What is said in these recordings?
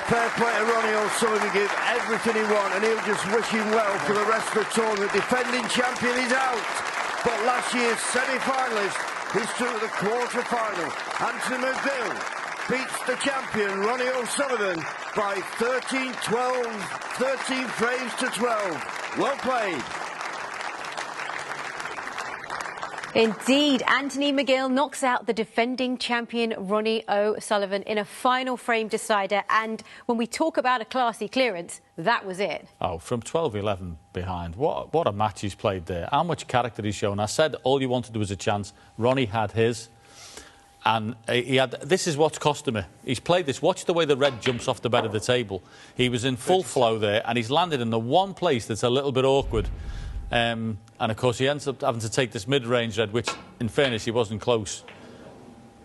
Fair play to Ronnie O'Sullivan, give everything he wants, and he'll just wish him well for the rest of the tournament. Defending champion is out, but last year's semi-finalist is through to the quarter-final. Anthony Mcgill beats the champion, Ronnie O'Sullivan, by 13-12, 13 frames to 12. Well played. Indeed, Anthony Mcgill knocks out the defending champion Ronnie O'Sullivan in a final frame decider, and when we talk about a classy clearance, that was it. Oh, from 12-11 behind. What a match he's played there. How much character he's shown. I said all you wanted was a chance. Ronnie had his. And he had. This is what's cost him. He's played this. Watch the way the red jumps off the bed of the table. He was in full flow there, and he's landed in the one place that's a little bit awkward. And of course, he ends up having to take this mid-range red, which, in fairness, he wasn't close.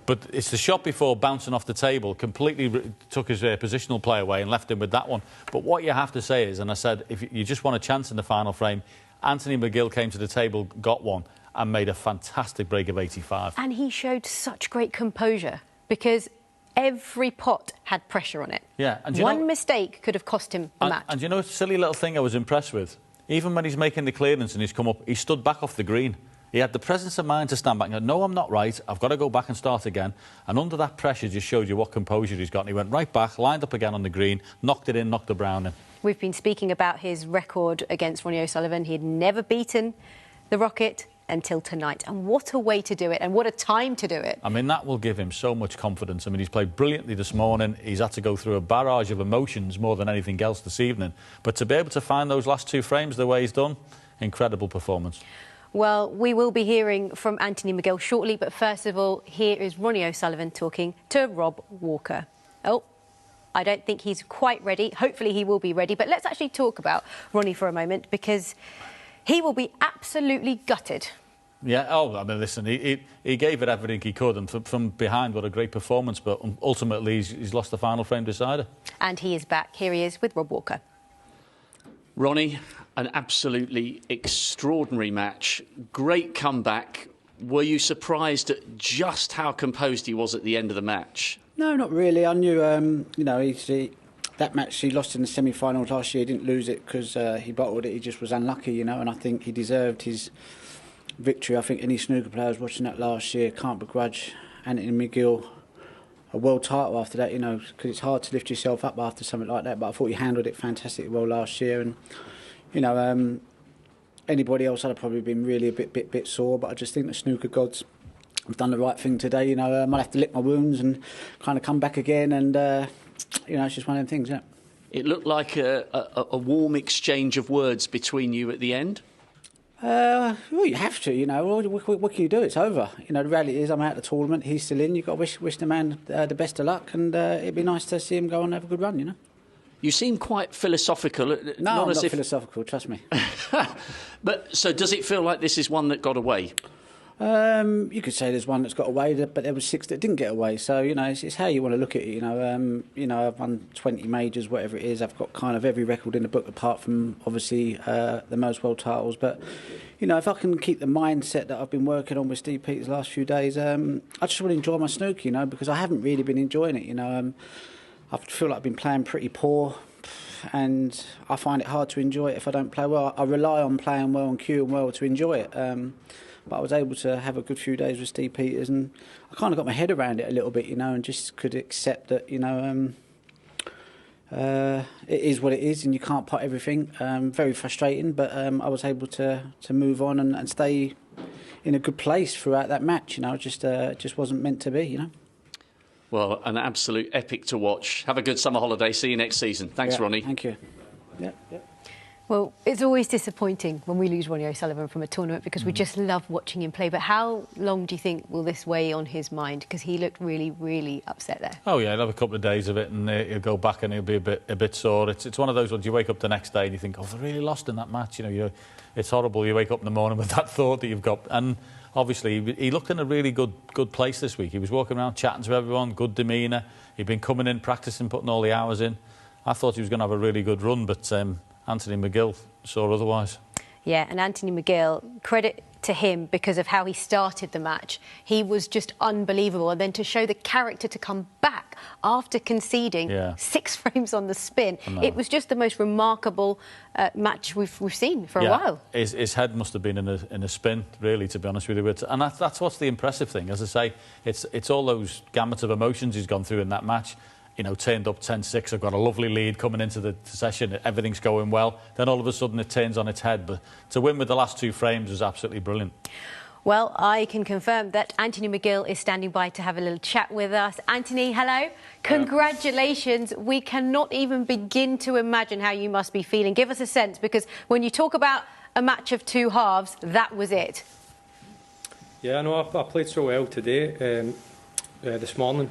But it's the shot before bouncing off the table completely took his positional play away and left him with that one. But what you have to say is, and I said, if you just want a chance in the final frame, Anthony Mcgill came to the table, got one, and made a fantastic break of 85. And he showed such great composure because every pot had pressure on it. Yeah, and one mistake could have cost him the match. And you know, a silly little thing I was impressed with. Even when he's making the clearance and he's come up, he stood back off the green. He had the presence of mind to stand back and go, no, I'm not right. I've got to go back and start again. And under that pressure just showed you what composure he's got. And he went right back, lined up again on the green, knocked it in, knocked the brown in. We've been speaking about his record against Ronnie O'Sullivan. He had never beaten the Rocket until tonight. And what a way to do it, and what a time to do it. I mean, that will give him so much confidence. I mean, he's played brilliantly this morning. He's had to go through a barrage of emotions more than anything else this evening. But to be able to find those last two frames the way he's done, incredible performance. Well, we will be hearing from Anthony Mcgill shortly, but first of all, here is Ronnie O'Sullivan talking to Rob Walker. Oh, I don't think he's quite ready. Hopefully he will be ready. But let's actually talk about Ronnie for a moment, because he will be absolutely gutted. Yeah, oh, I mean, listen, he gave it everything he could, and from behind, what a great performance, but ultimately he's lost the final frame decider. And he is back. Here he is with Rob Walker. Ronnie, an absolutely extraordinary match. Great comeback. Were you surprised at just how composed he was at the end of the match? No, not really. I knew, you know, that match he lost in the semi-finals last year. He didn't lose it because he bottled it. He just was unlucky, you know, and I think he deserved his victory. I think any snooker players watching that last year can't begrudge Anthony Mcgill a world title after that, you know, because it's hard to lift yourself up after something like that. But I thought he handled it fantastically well last year, and you know, anybody else I'd have probably been really a bit sore. But I just think the snooker gods have done the right thing today. You know, I might have to lick my wounds and kind of come back again, and you know, it's just one of them things. Yeah. It looked like a warm exchange of words between you at the end. Well, you have to, you know. What can you do? It's over. You know, the reality is I'm out of the tournament. He's still in. You've got to wish the man the best of luck, and it'd be nice to see him go on and have a good run, you know. You seem quite philosophical. No, I'm not philosophical, trust me. But so does it feel like this is one that got away? You could say there's one that's got away, but there was 6 that didn't get away. So, you know, it's how you want to look at it, you know. I've won 20 majors, whatever it is. I've got kind of every record in the book apart from, obviously, the most world titles. But, you know, if I can keep the mindset that I've been working on with Steve Peters the last few days, I just want to enjoy my snooker, you know, because I haven't really been enjoying it, you know. I feel like I've been playing pretty poor, and I find it hard to enjoy it if I don't play well. I rely on playing well and cueing well to enjoy it. But I was able to have a good few days with Steve Peters, and I kind of got my head around it a little bit, you know, and just could accept that, you know, it is what it is, and you can't pot everything. Very frustrating, but I was able to move on and stay in a good place throughout that match. You know, it just wasn't meant to be, you know. Well, an absolute epic to watch. Have a good summer holiday. See you next season. Thanks, Ronnie. Thank you. Yeah. Well, it's always disappointing when we lose Ronnie O'Sullivan from a tournament, because we just love watching him play. But how long do you think will this weigh on his mind? Because he looked really, really upset there. Oh, yeah, he'll have a couple of days of it, and he'll go back and he'll be a bit sore. It's one of those ones you wake up the next day and you think, oh, they really lost in that match. You know, it's horrible. You wake up in the morning with that thought that you've got. And obviously, he looked in a really good place this week. He was walking around chatting to everyone, good demeanour. He'd been coming in, practising, putting all the hours in. I thought he was going to have a really good run, but Anthony Mcgill saw otherwise. Yeah, and Anthony Mcgill, credit to him because of how he started the match. He was just unbelievable. And then to show the character to come back after conceding 6 frames on the spin. It was just the most remarkable match we've seen for a while. His head must have been in a spin, really, to be honest with you. And that's what's the impressive thing. As I say, it's all those gamut of emotions he's gone through in that match. You know, turned up 10-6, I've got a lovely lead coming into the session, everything's going well. Then all of a sudden it turns on its head. But to win with the last 2 frames was absolutely brilliant. Well, I can confirm that Anthony Mcgill is standing by to have a little chat with us. Anthony, hello. Congratulations. We cannot even begin to imagine how you must be feeling. Give us a sense, because when you talk about a match of 2 halves, that was it. Yeah, I know I played so well today, this morning.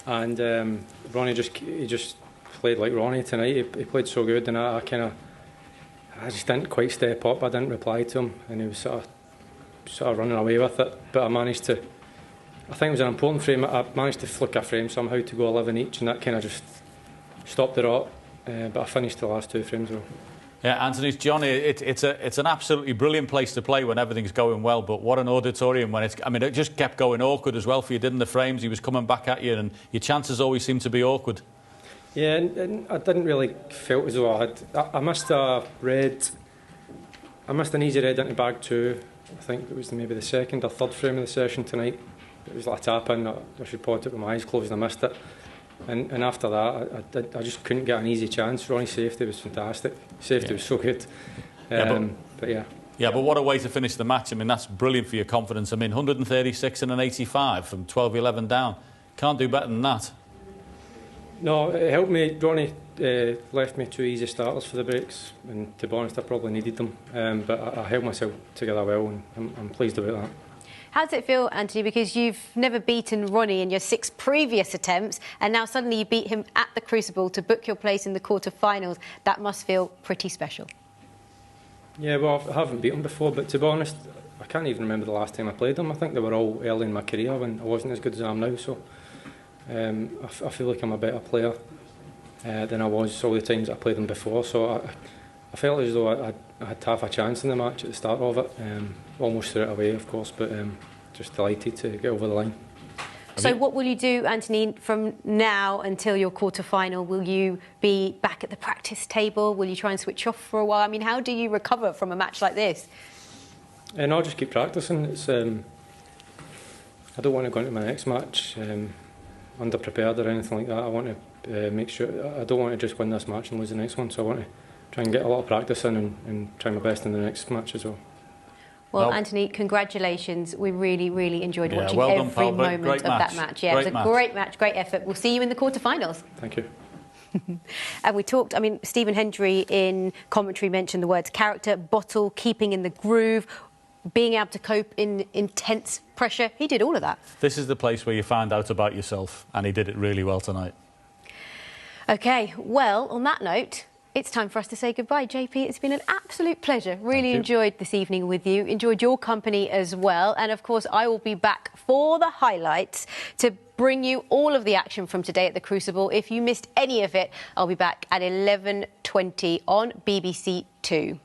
And Ronnie just played like Ronnie tonight. He played so good, and I just didn't quite step up. I didn't reply to him, and he was sort of running away with it. But I managed to. I think it was an important frame. I managed to flick a frame somehow to go 11 each, and that kind of just stopped the rot. But I finished the last 2 frames though. Yeah, Anthony, Johnny, it's an absolutely brilliant place to play when everything's going well, but what an auditorium when it just kept going awkward as well for you, didn't the frames? He was coming back at you, and your chances always seem to be awkward. Yeah, and I didn't really feel as though I missed a red. I missed an easy red into bag 2. I think it was maybe the 2nd or 3rd frame of the session tonight. It was like a tap in. I should pot it with my eyes closed, and I missed it. And after that, I just couldn't get an easy chance. Ronnie's safety was fantastic. Safety was so good. But yeah. Yeah, but what a way to finish the match. I mean, that's brilliant for your confidence. I mean, 136 and an 85 from 12-11 down. Can't do better than that. No, it helped me. Ronnie left me 2 easy starters for the breaks, and to be honest, I probably needed them. But I held myself together well, and I'm pleased about that. How does it feel, Anthony, because you've never beaten Ronnie in your 6 previous attempts, and now suddenly you beat him at the Crucible to book your place in the quarter-finals? That must feel pretty special. Yeah, well, I haven't beaten him before, but to be honest, I can't even remember the last time I played him. I think they were all early in my career when I wasn't as good as I am now, so I feel like I'm a better player than I was all the times I played him before, so I felt as though I had to have a chance in the match at the start of it. Almost threw it away, of course, but just delighted to get over the line. So what will you do, Anthony, from now until your quarter-final? Will you be back at the practice table? Will you try and switch off for a while? I mean, how do you recover from a match like this? And I'll just keep practising. It's I don't want to go into my next match underprepared or anything like that. I want to make sure. I don't want to just win this match and lose the next one, so I want to try and get a lot of practice in and try my best in the next match as well. Well, Anthony, congratulations. We really, really enjoyed watching well done, every pal. moment Great of that match. Yeah, it was a great match, great effort. We'll see you in the quarter-finals. Thank you. And we talked, I mean, Stephen Hendry in commentary mentioned the words character, bottle, keeping in the groove, being able to cope in intense pressure. He did all of that. This is the place where you find out about yourself, and he did it really well tonight. OK, well, on that note, it's time for us to say goodbye. JP, it's been an absolute pleasure. Really enjoyed this evening with you. Enjoyed your company as well. And, of course, I will be back for the highlights to bring you all of the action from today at the Crucible. If you missed any of it, I'll be back at 11:20 on BBC 2.